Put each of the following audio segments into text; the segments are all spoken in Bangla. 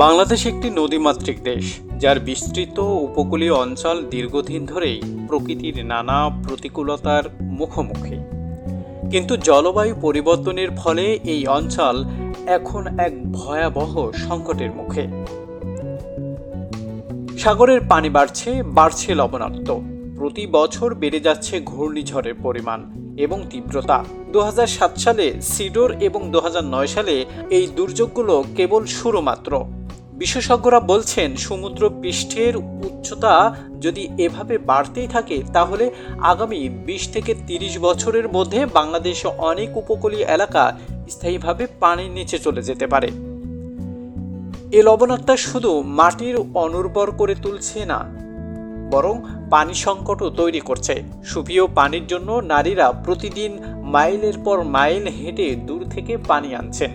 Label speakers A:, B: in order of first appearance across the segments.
A: বাংলাদেশ একটি নদীমাতৃক দেশ, যার বিস্তৃত উপকূলীয় অঞ্চল দীর্ঘদিন ধরেই প্রকৃতির নানা প্রতিকূলতার মুখোমুখি। কিন্তু জলবায়ু পরিবর্তনের ফলে এই অঞ্চল এখন এক ভয়াবহ সংকটের মুখে। সাগরের পানি বাড়ছে লবণাক্ত, প্রতি বছর বেড়ে যাচ্ছে ঘূর্ণিঝড়ের পরিমাণ এবং তীব্রতা। 2007 সালে সিডর এবং 2009 সালে এই দুর্যোগগুলো কেবল শুরু মাত্র। বিশেষজ্ঞরা বলছেন, সমুদ্র পৃষ্ঠের উচ্চতা যদি এভাবে বাড়তেই থাকে তাহলে আগামী 20 থেকে 30 বছরের মধ্যে বাংলাদেশে অনেক উপকূলীয় এলাকা স্থায়ীভাবে পানির নিচে চলে যেতে পারে। এ লবণাক্ততা শুধু মাটির অনুর্বর করে তুলছে না, বরং পানি সংকটও তৈরি করছে। সুপেয় পানির জন্য নারীরা প্রতিদিন মাইলের পর মাইল হেঁটে দূর থেকে পানি আনছেন।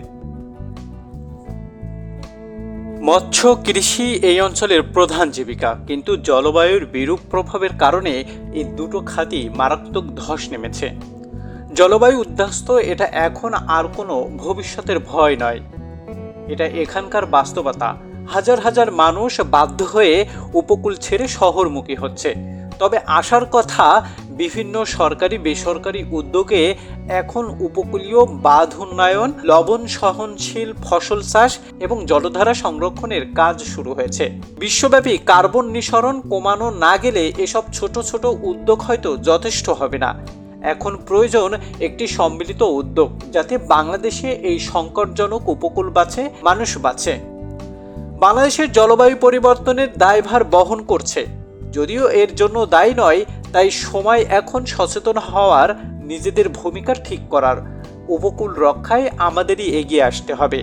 A: মৎস্য কৃষি এই অঞ্চলের প্রধান জীবিকা, কিন্তু জলবায়ুর বিরূপ প্রভাবের কারণে এই দুটো খাতই মারাত্মক ধস নেমেছে। জলবায়ু উদ্বাস্তু এটা এখন আর কোনো ভবিষ্যতের ভয় নয়, এটা এখানকার বাস্তবতা। হাজার হাজার মানুষ বাধ্য হয়ে উপকূল ছেড়ে শহরমুখী হচ্ছে। তবে আশার কথা, বিভিন্ন সরকারি বেসরকারি উদ্যোগে এখন উপকূলীয় বাঁধ উন্নয়ন, লবণ সহনশীল ফসল চাষ এবং জলধারা সংরক্ষণের কাজ শুরু হয়েছে। বিশ্বব্যাপী কার্বন নিঃসরণ কমানো না গেলে এসব ছোট ছোট উদ্যোগ হয়তো যথেষ্ট হবে না। এখন প্রয়োজন একটি সম্মিলিত উদ্যোগ, যাতে বাংলাদেশে এই সংকটজনক উপকূল বাঁচে, মানুষ বাঁচে। বাংলাদেশের জলবায়ু পরিবর্তনের দায়ভার বহন করছে, যদিও এর জন্য দায়ী নয়। তাই সময় এখন সচেতন হওয়ার, নিজেদের ভূমিকা ঠিক করার। উপকূল রক্ষায় আমাদেরই এগিয়ে আসতে হবে।